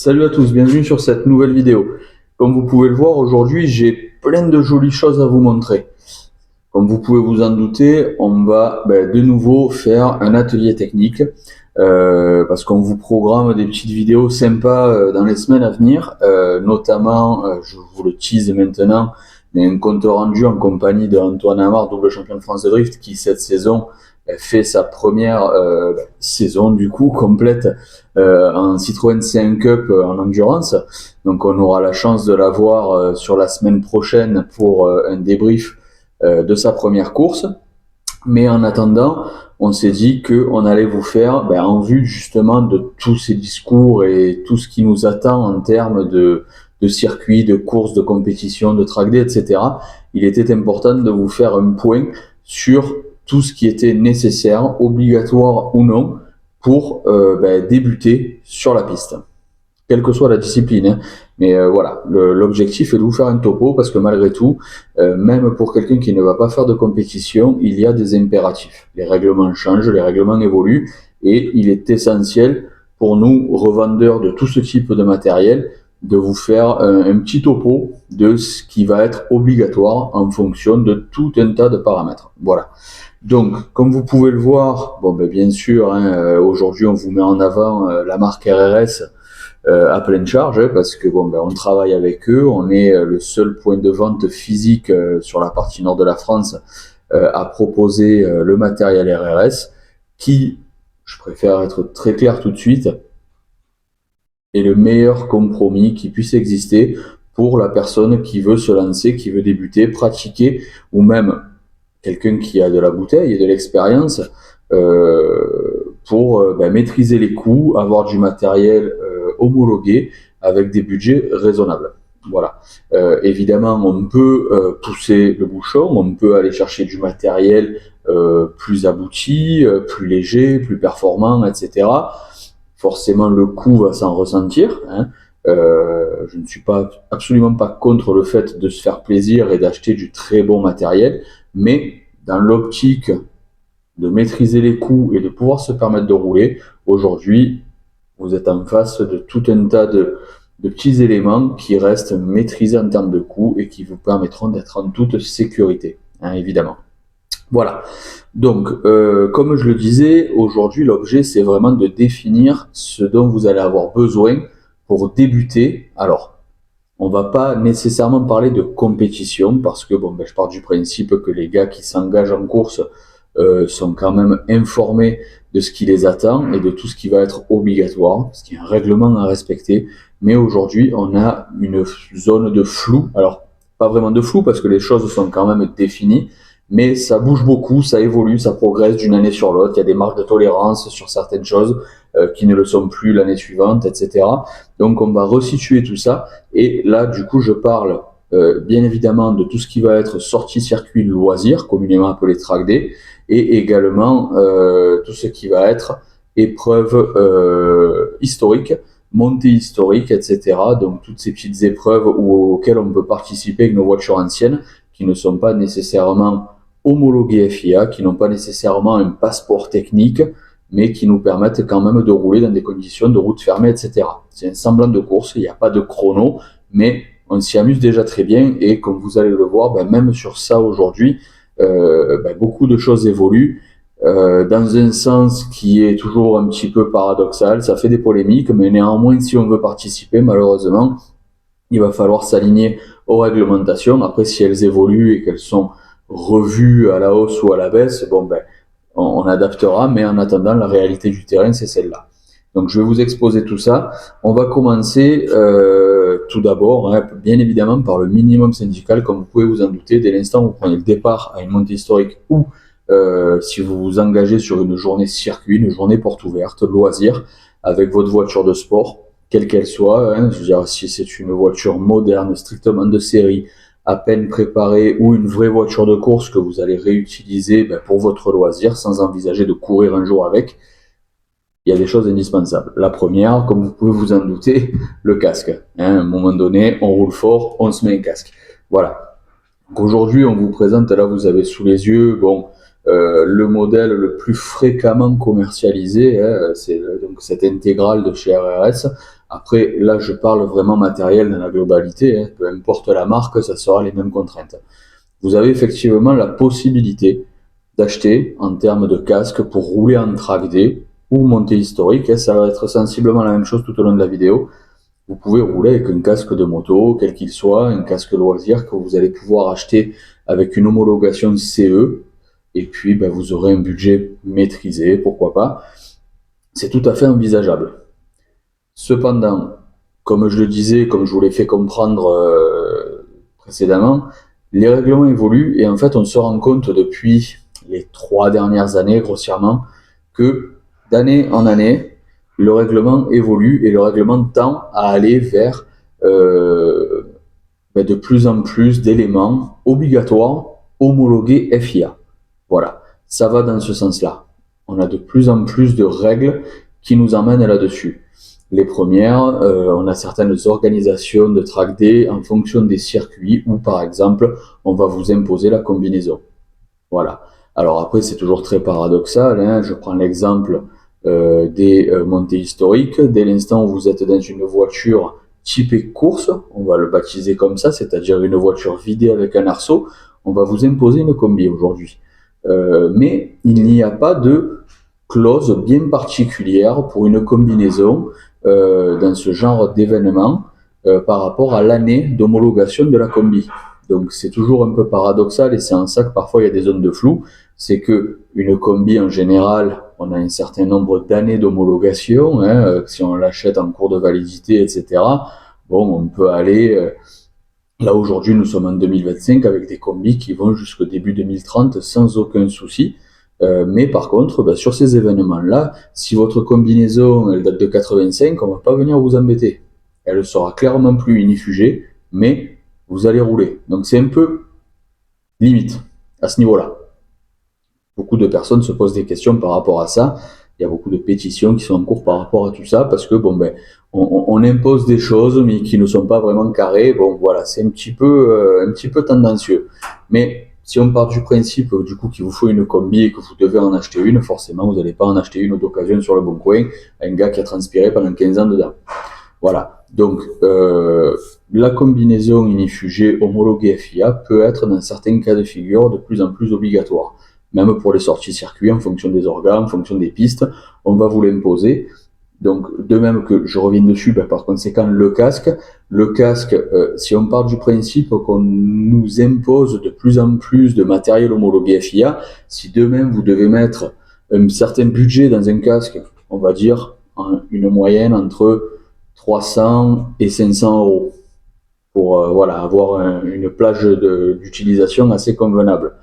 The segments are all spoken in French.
Salut à tous, bienvenue sur cette nouvelle vidéo. Comme vous pouvez le voir, aujourd'hui j'ai plein de jolies choses à vous montrer. Comme vous pouvez vous en douter, on va de nouveau faire un atelier technique parce qu'on vous programme des petites vidéos sympas dans les semaines à venir, notamment, je vous le tease maintenant, mais un compte rendu en compagnie de Antoine Amar, double champion de France de drift, qui cette saison fait sa première saison du coup complète en Citroën C1 Cup en endurance. Donc on aura la chance de la voir sur la semaine prochaine pour un débrief de sa première course. Mais en attendant, on s'est dit qu'on allait vous faire, en vue justement de tous ces discours et tout ce qui nous attend en termes de circuits, de courses, de compétition, de track day, etc. Il était important de vous faire un point sur tout ce qui était nécessaire, obligatoire ou non, pour débuter sur la piste, quelle que soit la discipline. Hein. Mais voilà, l'objectif est de vous faire un topo parce que malgré tout, même pour quelqu'un qui ne va pas faire de compétition, il y a des impératifs. Les règlements changent, les règlements évoluent et il est essentiel pour nous, revendeurs de tout ce type de matériel, de vous faire un petit topo de ce qui va être obligatoire en fonction de tout un tas de paramètres. Voilà. Donc, comme vous pouvez le voir, bien sûr, hein, aujourd'hui on vous met en avant la marque RRS à pleine charge, hein, parce que on travaille avec eux, on est le seul point de vente physique sur la partie nord de la France à proposer le matériel RRS, qui, je préfère être très clair tout de suite, est le meilleur compromis qui puisse exister pour la personne qui veut se lancer, qui veut débuter, pratiquer, ou même quelqu'un qui a de la bouteille et de l'expérience pour maîtriser les coûts, avoir du matériel homologué avec des budgets raisonnables. Voilà. Évidemment, on peut pousser le bouchon, on peut aller chercher du matériel plus abouti, plus léger, plus performant, etc. Forcément, le coût va s'en ressentir. Hein. Je ne suis absolument pas contre le fait de se faire plaisir et d'acheter du très bon matériel, mais dans l'optique de maîtriser les coûts et de pouvoir se permettre de rouler, aujourd'hui, vous êtes en face de tout un tas de petits éléments qui restent maîtrisés en termes de coûts et qui vous permettront d'être en toute sécurité, hein, évidemment. Voilà. Donc, comme je le disais, aujourd'hui, l'objet, c'est vraiment de définir ce dont vous allez avoir besoin pour débuter. Alors, on va pas nécessairement parler de compétition parce que je pars du principe que les gars qui s'engagent en course sont quand même informés de ce qui les attend et de tout ce qui va être obligatoire, parce qu'il y a un règlement à respecter. Mais aujourd'hui, on a une zone de flou. Alors, pas vraiment de flou parce que les choses sont quand même définies, mais ça bouge beaucoup, ça évolue, ça progresse d'une année sur l'autre. Il y a des marges de tolérance sur certaines choses qui ne le sont plus l'année suivante, etc. Donc, on va resituer tout ça. Et là, du coup, je parle bien évidemment de tout ce qui va être sortie circuit loisir, communément appelé track day, et également tout ce qui va être épreuve historique, montée historique, etc. Donc toutes ces petites épreuves auxquelles on peut participer avec nos voitures anciennes, qui ne sont pas nécessairement homologuées FIA, qui n'ont pas nécessairement un passeport technique, mais qui nous permettent quand même de rouler dans des conditions de route fermée, etc. C'est un semblant de course, il n'y a pas de chrono, mais on s'y amuse déjà très bien, et comme vous allez le voir, même sur ça aujourd'hui, beaucoup de choses évoluent dans un sens qui est toujours un petit peu paradoxal. Ça fait des polémiques, mais néanmoins, si on veut participer, malheureusement, il va falloir s'aligner aux réglementations. Après, si elles évoluent et qu'elles sont revues à la hausse ou à la baisse, on adaptera, mais en attendant, la réalité du terrain, c'est celle-là. Donc, je vais vous exposer tout ça. On va commencer tout d'abord, hein, bien évidemment, par le minimum syndical, comme vous pouvez vous en douter. Dès l'instant où vous prenez le départ à une montée historique ou si vous vous engagez sur une journée circuit, une journée porte ouverte, loisir, avec votre voiture de sport, quelle qu'elle soit, hein, je veux dire, si c'est une voiture moderne, strictement de série, à peine préparée, ou une vraie voiture de course que vous allez réutiliser pour votre loisir, sans envisager de courir un jour avec, il y a des choses indispensables. La première, comme vous pouvez vous en douter, le casque. Hein, à un moment donné, on roule fort, on se met un casque. Voilà. Donc aujourd'hui, on vous présente, là vous avez sous les yeux, le modèle le plus fréquemment commercialisé, hein, c'est donc cette intégrale de chez RRS. Après, là, je parle vraiment matériel dans la globalité, hein, peu importe la marque, ça sera les mêmes contraintes. Vous avez effectivement la possibilité d'acheter en termes de casque pour rouler en track day ou montée historique, hein, ça va être sensiblement la même chose tout au long de la vidéo. Vous pouvez rouler avec un casque de moto, quel qu'il soit, un casque loisir que vous allez pouvoir acheter avec une homologation CE, et puis vous aurez un budget maîtrisé, pourquoi pas. C'est tout à fait envisageable. Cependant, comme je le disais, comme je vous l'ai fait comprendre précédemment, les règlements évoluent et en fait on se rend compte depuis les 3 dernières années grossièrement que d'année en année, le règlement évolue et le règlement tend à aller vers de plus en plus d'éléments obligatoires homologués FIA. Voilà, ça va dans ce sens-là. On a de plus en plus de règles qui nous emmènent là-dessus. Les premières, on a certaines organisations de track day en fonction des circuits où, par exemple, on va vous imposer la combinaison. Voilà. Alors après, c'est toujours très paradoxal, hein. Je prends l'exemple des montées historiques. Dès l'instant où vous êtes dans une voiture typée course, on va le baptiser comme ça, c'est-à-dire une voiture vidée avec un arceau, on va vous imposer une combi aujourd'hui. Mais il n'y a pas de clause bien particulière pour une combinaison dans ce genre d'événement par rapport à l'année d'homologation de la combi. Donc c'est toujours un peu paradoxal et c'est en ça que parfois il y a des zones de flou. C'est que une combi en général, on a un certain nombre d'années d'homologation, hein, si on l'achète en cours de validité, etc. Bon, on peut aller là aujourd'hui nous sommes en 2025 avec des combis qui vont jusqu'au début 2030 sans aucun souci. Mais par contre, sur ces événements-là, si votre combinaison elle date de 85, on ne va pas venir vous embêter. Elle sera clairement plus inifugée, mais vous allez rouler. Donc c'est un peu limite à ce niveau-là. Beaucoup de personnes se posent des questions par rapport à ça. Il y a beaucoup de pétitions qui sont en cours par rapport à tout ça parce que on impose des choses mais qui ne sont pas vraiment carrées. Bon voilà, c'est un petit peu tendancieux. Mais si on part du principe du coup qu'il vous faut une combi et que vous devez en acheter une, forcément vous n'allez pas en acheter une d'occasion sur le bon coin à un gars qui a transpiré pendant 15 ans dedans. Voilà, donc la combinaison inifugée homologuée FIA peut être dans certains cas de figure de plus en plus obligatoire. Même pour les sorties circuits, en fonction des organes, en fonction des pistes, on va vous l'imposer. Donc de même que je reviens dessus, par conséquent le casque, si on part du principe qu'on nous impose de plus en plus de matériel homologué FIA, si demain vous devez mettre un certain budget dans un casque, on va dire une moyenne entre 300 et 500 euros pour avoir une plage d'utilisation assez convenable.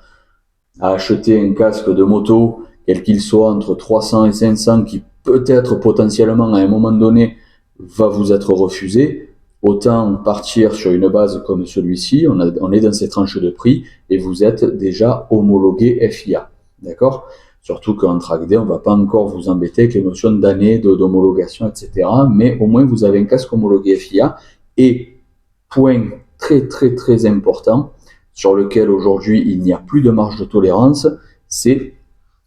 À acheter un casque de moto, quel qu'il soit, entre 300 et 500, qui peut-être potentiellement à un moment donné va vous être refusé, autant partir sur une base comme celui-ci, on est dans ces tranches de prix et vous êtes déjà homologué FIA. D'accord ? Surtout qu'en track day, on ne va pas encore vous embêter avec les notions d'années, d'homologation, etc. Mais au moins, vous avez un casque homologué FIA. Et point très très très important, sur lequel aujourd'hui il n'y a plus de marge de tolérance, c'est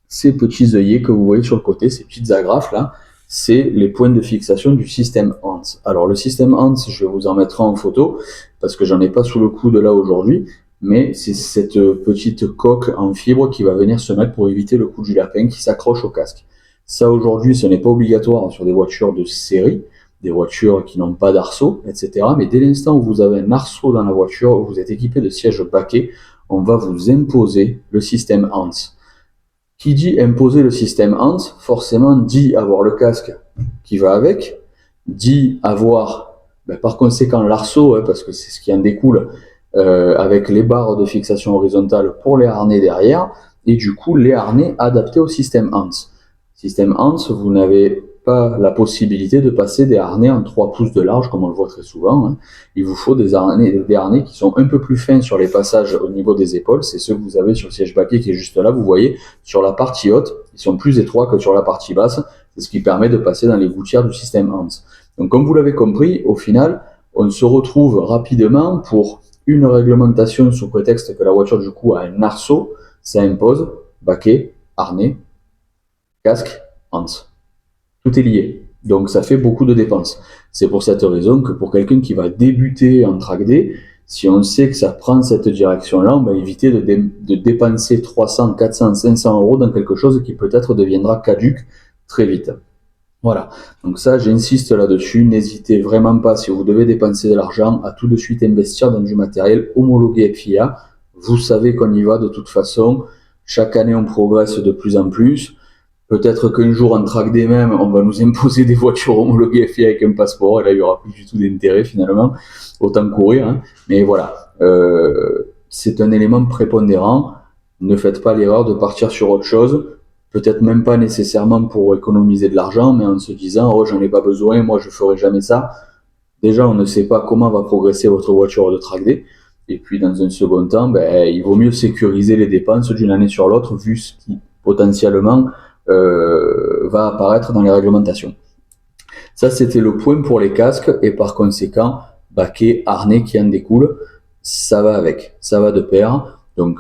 ces petits œillets que vous voyez sur le côté, ces petites agrafes là, c'est les points de fixation du système Hans. Alors le système Hans, je vais vous en mettre en photo, parce que j'en ai pas sous le coude là aujourd'hui, mais c'est cette petite coque en fibre qui va venir se mettre pour éviter le coup du lapin qui s'accroche au casque. Ça aujourd'hui, ce n'est pas obligatoire sur des voitures de série, des voitures qui n'ont pas d'arceau, etc. Mais dès l'instant où vous avez un arceau dans la voiture, où vous êtes équipé de sièges baquets, on va vous imposer le système Hans. Qui dit imposer le système Hans, forcément dit avoir le casque qui va avec, dit avoir par conséquent l'arceau, parce que c'est ce qui en découle, avec les barres de fixation horizontale pour les harnais derrière, et du coup les harnais adaptés au système Hans. Système Hans, vous n'avez pas la possibilité de passer des harnais en 3 pouces de large, comme on le voit très souvent. Hein. Il vous faut des harnais qui sont un peu plus fins sur les passages au niveau des épaules. C'est ceux que vous avez sur le siège baquet qui est juste là. Vous voyez, sur la partie haute, ils sont plus étroits que sur la partie basse. C'est ce qui permet de passer dans les gouttières du système Hans. Donc, comme vous l'avez compris, au final, on se retrouve rapidement pour une réglementation sous prétexte que la voiture, du coup, a un arceau. Ça impose baquet, harnais, casque, hanse. Tout est lié. Donc ça fait beaucoup de dépenses. C'est pour cette raison que pour quelqu'un qui va débuter en track day, si on sait que ça prend cette direction-là, on va éviter de dépenser 300, 400, 500 euros dans quelque chose qui peut-être deviendra caduque très vite. Voilà, donc ça j'insiste là-dessus, n'hésitez vraiment pas si vous devez dépenser de l'argent à tout de suite investir dans du matériel homologué FIA. Vous savez qu'on y va de toute façon, chaque année on progresse de plus en plus. Peut-être qu'un jour en track day même, on va nous imposer des voitures homologuées FIA avec un passeport, et là il n'y aura plus du tout d'intérêt finalement, autant courir. Hein. Mais voilà, c'est un élément prépondérant, ne faites pas l'erreur de partir sur autre chose. Peut-être même pas nécessairement pour économiser de l'argent, mais en se disant « Oh, j'en ai pas besoin, moi je ferai jamais ça ». Déjà, on ne sait pas comment va progresser votre voiture de track day. Et puis, dans un second temps, il vaut mieux sécuriser les dépenses d'une année sur l'autre, vu ce qui potentiellement va apparaître dans les réglementations. Ça, c'était le point pour les casques, et par conséquent, baquet, harnais qui en découle, ça va avec, ça va de pair. Donc,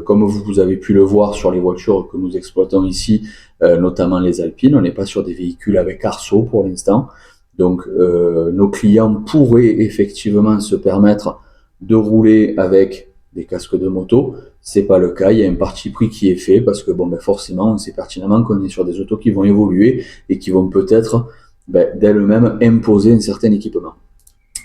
comme vous avez pu le voir sur les voitures que nous exploitons ici, notamment les Alpines, on n'est pas sur des véhicules avec arceau pour l'instant. Donc, nos clients pourraient effectivement se permettre de rouler avec des casques de moto. C'est pas le cas, il y a un parti pris qui est fait parce que forcément, on sait pertinemment qu'on est sur des autos qui vont évoluer et qui vont peut-être d'elles-mêmes imposer un certain équipement.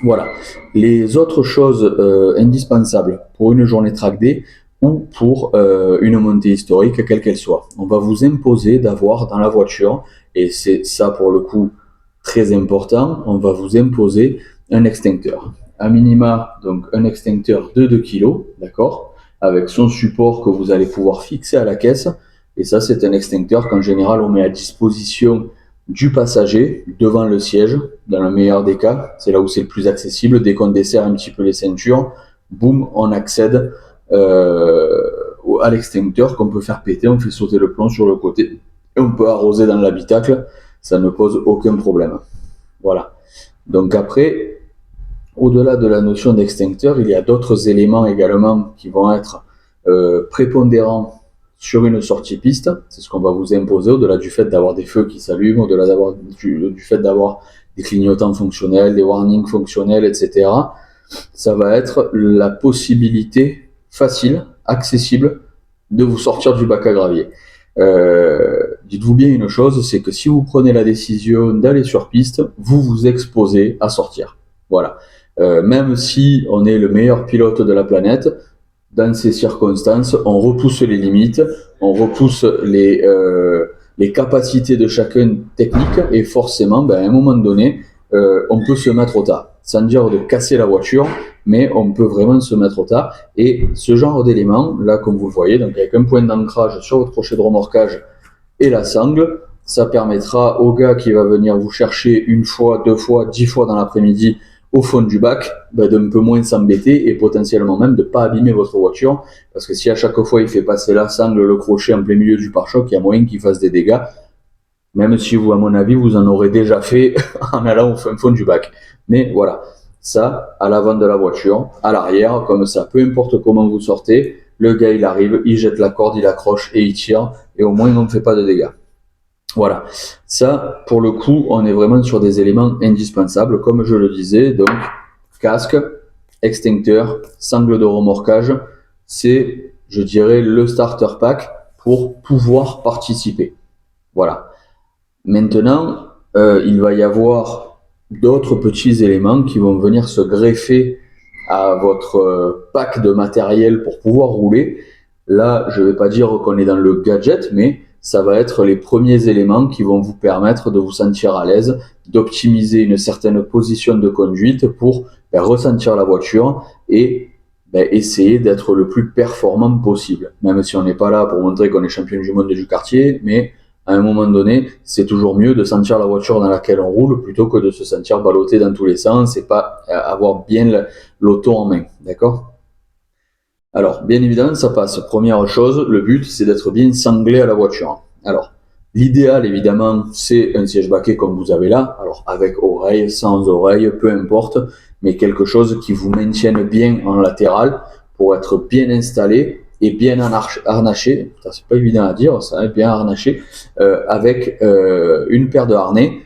Voilà. Les autres choses indispensables pour une journée track day ou pour une montée historique, quelle qu'elle soit. On va vous imposer d'avoir dans la voiture, et c'est ça pour le coup très important, on va vous imposer un extincteur. À minima, donc un extincteur de 2 kg, d'accord, avec son support que vous allez pouvoir fixer à la caisse. Et ça, c'est un extincteur qu'en général, on met à disposition du passager devant le siège, dans le meilleur des cas, c'est là où c'est le plus accessible. Dès qu'on desserre un petit peu les ceintures, boum, on accède à l'extincteur qu'on peut faire péter, on fait sauter le plomb sur le côté et on peut arroser dans l'habitacle, ça ne pose aucun problème. Voilà. Donc après, au-delà de la notion d'extincteur, il y a d'autres éléments également qui vont être prépondérants sur une sortie piste. C'est ce qu'on va vous imposer, au-delà du fait d'avoir des feux qui s'allument, au-delà du fait d'avoir des clignotants fonctionnels, des warnings fonctionnels, etc. Ça va être la possibilité facile, accessible, de vous sortir du bac à gravier. Dites-vous bien une chose, c'est que si vous prenez la décision d'aller sur piste, vous vous exposez à sortir. Voilà. Même si on est le meilleur pilote de la planète, dans ces circonstances, on repousse les limites, on repousse les capacités de chacun technique, et forcément, à un moment donné, on peut se mettre au tas. Sans dire de casser la voiture, mais on peut vraiment se mettre au tas. Et ce genre d'éléments, là, comme vous le voyez, donc avec un point d'ancrage sur votre crochet de remorquage et la sangle, ça permettra au gars qui va venir vous chercher une fois, 2 fois, 10 fois dans l'après-midi au fond du bac, d'un peu moins s'embêter et potentiellement même de ne pas abîmer votre voiture, parce que si à chaque fois il fait passer la sangle, le crochet en plein milieu du pare-choc, il y a moyen qu'il fasse des dégâts, même si vous, à mon avis, vous en aurez déjà fait en allant au fond du bac. Mais voilà, ça, à l'avant de la voiture, à l'arrière, comme ça, peu importe comment vous sortez, le gars il arrive, il jette la corde, il accroche et il tire, et au moins on ne fait pas de dégâts. Voilà, ça, pour le coup, on est vraiment sur des éléments indispensables, comme je le disais, donc casque, extincteur, sangle de remorquage, c'est, je dirais, le starter pack pour pouvoir participer. Voilà. Maintenant, il va y avoir d'autres petits éléments qui vont venir se greffer à votre pack de matériel pour pouvoir rouler. Là, je ne vais pas dire qu'on est dans le gadget, mais ça va être les premiers éléments qui vont vous permettre de vous sentir à l'aise, d'optimiser une certaine position de conduite pour ressentir la voiture et essayer d'être le plus performant possible. Même si on n'est pas là pour montrer qu'on est champion du monde du quartier, mais à un moment donné, c'est toujours mieux de sentir la voiture dans laquelle on roule plutôt que de se sentir ballotté dans tous les sens et pas avoir bien l'auto en main, d'accord ? Alors, bien évidemment, ça passe. Première chose, le but, c'est d'être bien sanglé à la voiture. Alors, l'idéal, évidemment, c'est un siège baquet comme vous avez là. Alors, avec oreille, sans oreille, peu importe, mais quelque chose qui vous maintienne bien en latéral pour être bien installé et bien harnaché, c'est pas évident à dire ça, hein, bien harnaché, avec une paire de harnais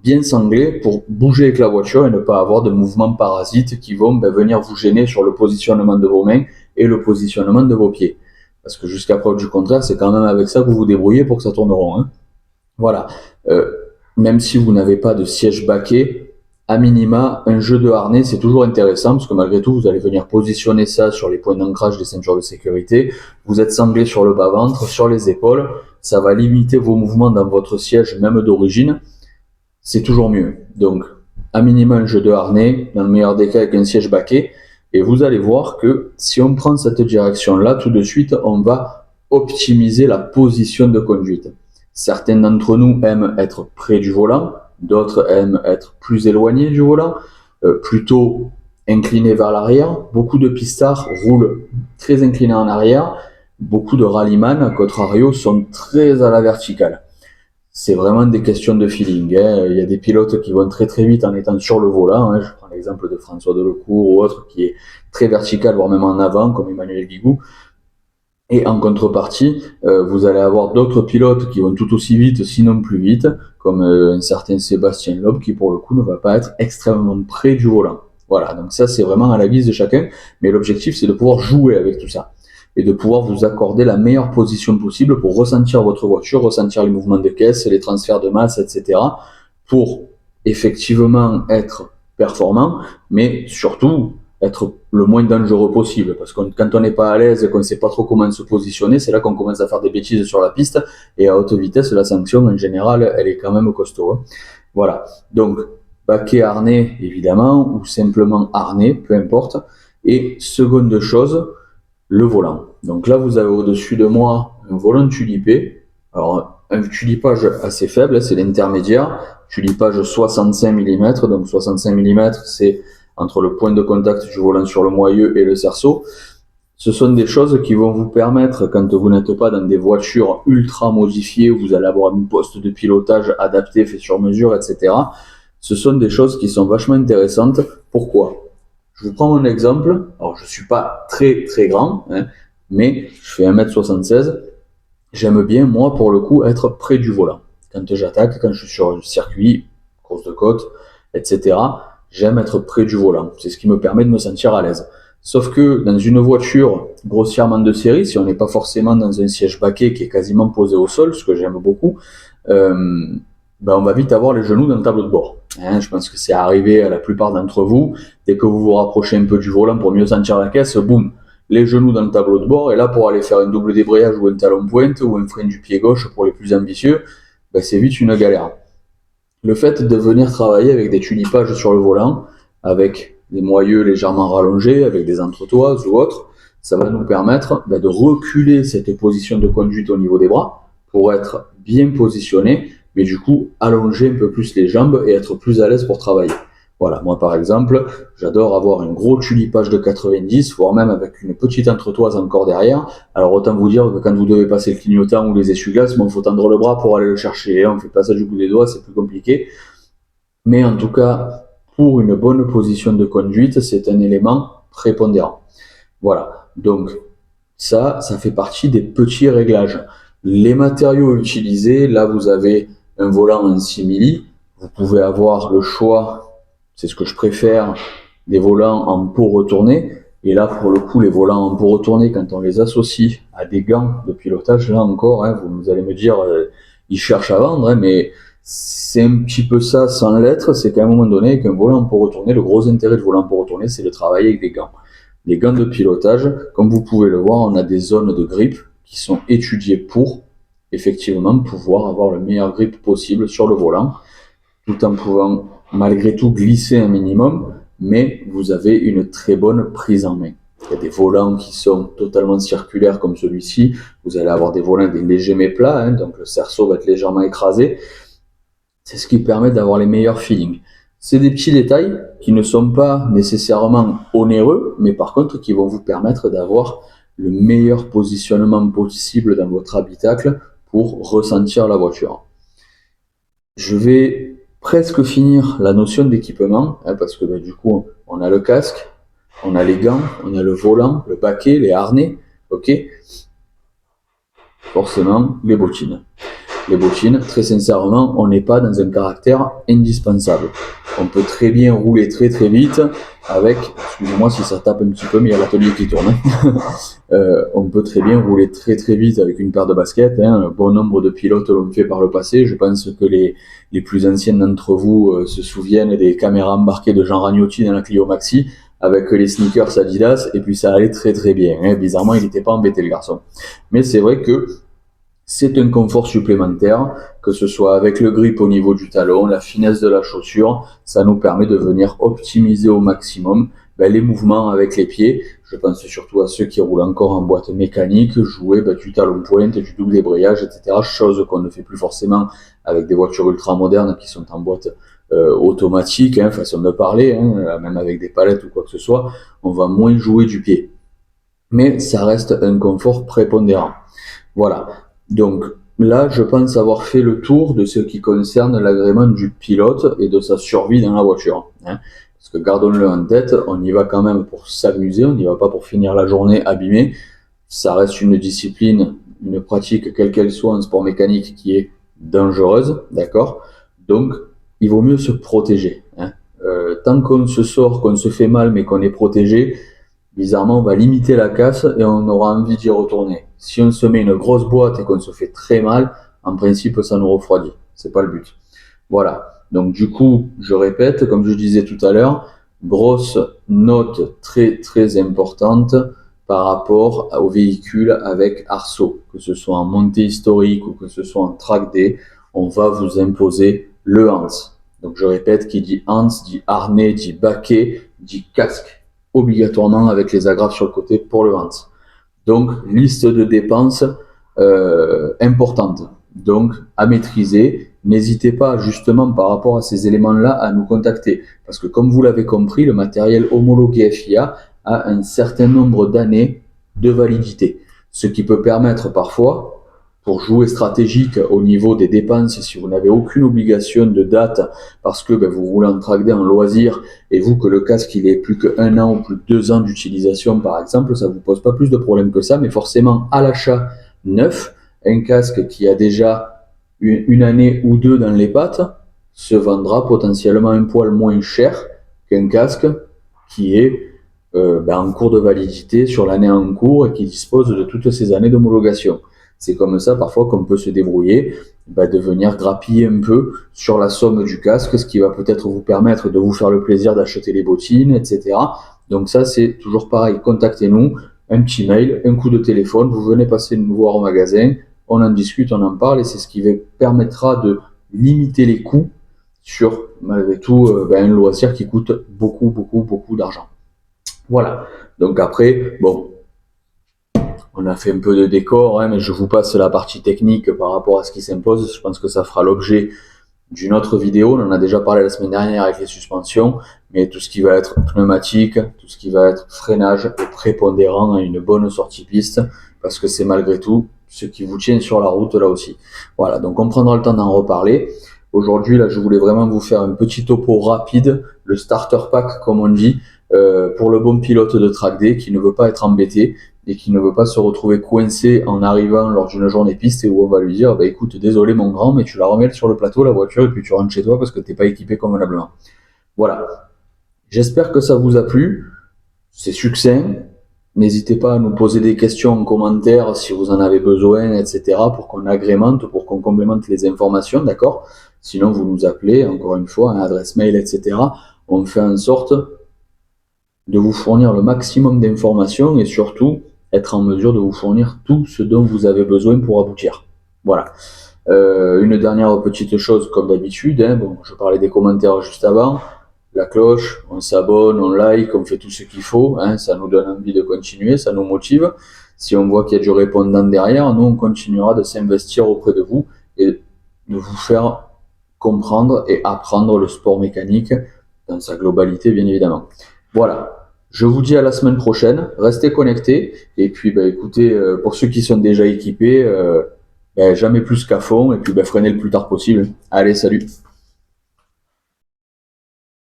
bien sanglés pour bouger avec la voiture et ne pas avoir de mouvements parasites qui vont venir vous gêner sur le positionnement de vos mains et le positionnement de vos pieds. Parce que jusqu'à preuve du contraire, c'est quand même avec ça que vous vous débrouillez pour que ça tourne rond. Hein. Voilà. Même si vous n'avez pas de siège baquet, à minima, un jeu de harnais, c'est toujours intéressant parce que malgré tout, vous allez venir positionner ça sur les points d'ancrage des ceintures de sécurité. Vous êtes sanglé sur le bas-ventre, sur les épaules. Ça va limiter vos mouvements dans votre siège, même d'origine. C'est toujours mieux. Donc, à minima, un jeu de harnais, dans le meilleur des cas, avec un siège baquet. Et vous allez voir que si on prend cette direction-là, tout de suite, on va optimiser la position de conduite. Certains d'entre nous aiment être près du volant, d'autres aiment être plus éloignés du volant, plutôt inclinés vers l'arrière. Beaucoup de pistards roulent très inclinés en arrière. Beaucoup de rallyman, à contrario, sont très à la verticale. C'est vraiment des questions de feeling. Hein. Il y a des pilotes qui vont très très vite en étant sur le volant. Hein. Je prends l'exemple de François Delecourt ou autre qui est très vertical, voire même en avant, comme Emmanuel Guigou. Et en contrepartie, vous allez avoir d'autres pilotes qui vont tout aussi vite, sinon plus vite, comme un certain Sébastien Loeb qui pour le coup ne va pas être extrêmement près du volant. Voilà, donc ça c'est vraiment à la guise de chacun, mais l'objectif c'est de pouvoir jouer avec tout ça et de pouvoir vous accorder la meilleure position possible pour ressentir votre voiture, ressentir les mouvements de caisse, les transferts de masse, etc. pour effectivement être performant, mais surtout être le moins dangereux possible. Parce que quand on n'est pas à l'aise et qu'on ne sait pas trop comment se positionner, c'est là qu'on commence à faire des bêtises sur la piste. Et à haute vitesse, la sanction, en général, elle est quand même costaud. Hein. Voilà. Donc, baquet harnais, évidemment, ou simplement harnais, peu importe. Et seconde chose, le volant. Donc là, vous avez au-dessus de moi un volant tulipé. Alors, un tulipage assez faible, c'est l'intermédiaire. Tulipage 65 mm. Donc 65 mm, c'est entre le point de contact du volant sur le moyeu et le cerceau. Ce sont des choses qui vont vous permettre, quand vous n'êtes pas dans des voitures ultra modifiées, où vous allez avoir un poste de pilotage adapté, fait sur mesure, etc. Ce sont des choses qui sont vachement intéressantes. Pourquoi ? Je vous prends mon exemple. Alors, je ne suis pas très très grand, hein, mais je fais 1m76. J'aime bien, moi, pour le coup, être près du volant. Quand j'attaque, quand je suis sur un circuit, course de côte, etc., j'aime être près du volant. C'est ce qui me permet de me sentir à l'aise. Sauf que dans une voiture grossièrement de série, si on n'est pas forcément dans un siège baquet qui est quasiment posé au sol, ce que j'aime beaucoup, on va vite avoir les genoux dans le tableau de bord. Hein, je pense que c'est arrivé à la plupart d'entre vous. Dès que vous vous rapprochez un peu du volant pour mieux sentir la caisse, boum, les genoux dans le tableau de bord. Et là, pour aller faire un double débrayage ou un talon pointe ou un frein du pied gauche pour les plus ambitieux, c'est vite une galère. Le fait de venir travailler avec des tulipages sur le volant, avec des moyeux légèrement rallongés, avec des entretoises ou autres, ça va nous permettre de reculer cette position de conduite au niveau des bras pour être bien positionné, mais du coup allonger un peu plus les jambes et être plus à l'aise pour travailler. Voilà, moi par exemple, j'adore avoir un gros tulipage de 90, voire même avec une petite entretoise encore derrière. Alors autant vous dire que quand vous devez passer le clignotant ou les essuie-glaces, il faut tendre le bras pour aller le chercher. On fait pas ça du bout des doigts, c'est plus compliqué. Mais en tout cas, pour une bonne position de conduite, c'est un élément prépondérant. Voilà, donc ça fait partie des petits réglages. Les matériaux utilisés, là vous avez un volant en simili, vous pouvez avoir le choix, c'est ce que je préfère, des volants en peau retournée. Et là, pour le coup, les volants en peau retournée, quand on les associe à des gants de pilotage, là encore, hein, vous allez me dire, ils cherchent à vendre, hein, mais c'est un petit peu ça sans l'être. C'est qu'à un moment donné, qu'un volant en peau retournée, le gros intérêt de volant en peau retournée, c'est de travailler avec des gants. Les gants de pilotage, comme vous pouvez le voir, on a des zones de grip qui sont étudiées pour, effectivement, pouvoir avoir le meilleur grip possible sur le volant, tout en pouvant malgré tout glisser un minimum, mais vous avez une très bonne prise en main. Il y a des volants qui sont totalement circulaires comme celui-ci, vous allez avoir des volants des légers mais plats, hein, donc le cerceau va être légèrement écrasé. C'est ce qui permet d'avoir les meilleurs feelings. C'est des petits détails qui ne sont pas nécessairement onéreux, mais par contre qui vont vous permettre d'avoir le meilleur positionnement possible dans votre habitacle pour ressentir la voiture. Je vais presque finir la notion d'équipement, hein, parce que du coup, on a le casque, on a les gants, on a le volant, le baquet, les harnais. ok? Forcément, les bottines. Les bottines, très sincèrement, on n'est pas dans un caractère indispensable. On peut très bien rouler très très vite avec, excusez-moi si ça tape un petit peu, mais il y a l'atelier qui tourne. On peut très bien rouler très très vite avec une paire de baskets. Un bon nombre de pilotes l'ont fait par le passé. Je pense que les plus anciens d'entre vous se souviennent des caméras embarquées de Jean Ragnotti dans la Clio Maxi avec les sneakers Adidas, et puis ça allait très très bien. Bizarrement, il n'était pas embêté le garçon. Mais c'est vrai que c'est un confort supplémentaire, que ce soit avec le grip au niveau du talon, la finesse de la chaussure, ça nous permet de venir optimiser au maximum les mouvements avec les pieds. Je pense surtout à ceux qui roulent encore en boîte mécanique, jouer du talon pointe, du double débrayage, etc. Chose qu'on ne fait plus forcément avec des voitures ultra modernes qui sont en boîte automatique, façon de parler, même avec des palettes ou quoi que ce soit, on va moins jouer du pied. Mais ça reste un confort prépondérant. Voilà. Donc là, je pense avoir fait le tour de ce qui concerne l'agrément du pilote et de sa survie dans la voiture. Parce que gardons-le en tête, on y va quand même pour s'amuser, on n'y va pas pour finir la journée abîmée. Ça reste une discipline, une pratique, quelle qu'elle soit en sport mécanique, qui est dangereuse, d'accord? Donc, il vaut mieux se protéger. Tant qu'on se sort, qu'on se fait mal, mais qu'on est protégé, bizarrement, on va limiter la casse et on aura envie d'y retourner. Si on se met une grosse boîte et qu'on se fait très mal, en principe, ça nous refroidit. C'est pas le but. Voilà. Donc, du coup, je répète, comme je disais tout à l'heure, grosse note très, très importante par rapport aux véhicules avec arceau. Que ce soit en montée historique ou que ce soit en track day, on va vous imposer le Hans. Donc, je répète, qui dit Hans, dit harnais, dit baquet, dit casque obligatoirement avec les agrafes sur le côté pour le Hans. Donc, liste de dépenses importantes, donc à maîtriser. N'hésitez pas justement par rapport à ces éléments-là à nous contacter, parce que comme vous l'avez compris, le matériel homologué FIA a un certain nombre d'années de validité, ce qui peut permettre parfois, pour jouer stratégique au niveau des dépenses, si vous n'avez aucune obligation de date, parce que vous roulez en track day en loisir, et vous que le casque il est plus qu'un an ou plus de 2 ans d'utilisation par exemple, ça vous pose pas plus de problèmes que ça, mais forcément à l'achat neuf, un casque qui a déjà une année ou deux dans les pattes se vendra potentiellement un poil moins cher qu'un casque qui est en cours de validité sur l'année en cours et qui dispose de toutes ces années d'homologation. C'est comme ça parfois qu'on peut se débrouiller, de venir grappiller un peu sur la somme du casque, ce qui va peut-être vous permettre de vous faire le plaisir d'acheter les bottines, etc. Donc ça, c'est toujours pareil, contactez-nous, un petit mail, un coup de téléphone, vous venez passer nous voir au magasin, on en discute, on en parle, et c'est ce qui permettra de limiter les coûts sur, malgré tout, un loisir qui coûte beaucoup, beaucoup, beaucoup d'argent. Voilà. Donc après, bon, on a fait un peu de décor, mais je vous passe la partie technique par rapport à ce qui s'impose. Je pense que ça fera l'objet d'une autre vidéo. On en a déjà parlé la semaine dernière avec les suspensions, mais tout ce qui va être pneumatique, tout ce qui va être freinage est prépondérant à une bonne sortie piste, parce que c'est malgré tout ce qui vous tient sur la route là aussi. Voilà, donc on prendra le temps d'en reparler. Aujourd'hui, là, je voulais vraiment vous faire un petit topo rapide, le starter pack, comme on dit, pour le bon pilote de track day qui ne veut pas être embêté et qui ne veut pas se retrouver coincé en arrivant lors d'une journée piste et où on va lui dire écoute, désolé mon grand, mais tu la remets sur le plateau la voiture et puis tu rentres chez toi parce que t'es pas équipé convenablement. Voilà. J'espère que ça vous a plu. C'est succinct. N'hésitez pas à nous poser des questions en commentaire si vous en avez besoin, etc. pour qu'on agrémente, pour qu'on complémente les informations, d'accord? Sinon, vous nous appelez, encore une fois, un adresse mail, etc. On fait en sorte de vous fournir le maximum d'informations et surtout être en mesure de vous fournir tout ce dont vous avez besoin pour aboutir. Voilà. Une dernière petite chose comme d'habitude, je parlais des commentaires juste avant, la cloche, on s'abonne, on like, on fait tout ce qu'il faut, ça nous donne envie de continuer, ça nous motive. Si on voit qu'il y a du répondant derrière, nous on continuera de s'investir auprès de vous et de vous faire comprendre et apprendre le sport mécanique dans sa globalité bien évidemment. Voilà. Je vous dis à la semaine prochaine, restez connectés, et puis écoutez, pour ceux qui sont déjà équipés, jamais plus qu'à fond, et puis freinez le plus tard possible. Allez, salut!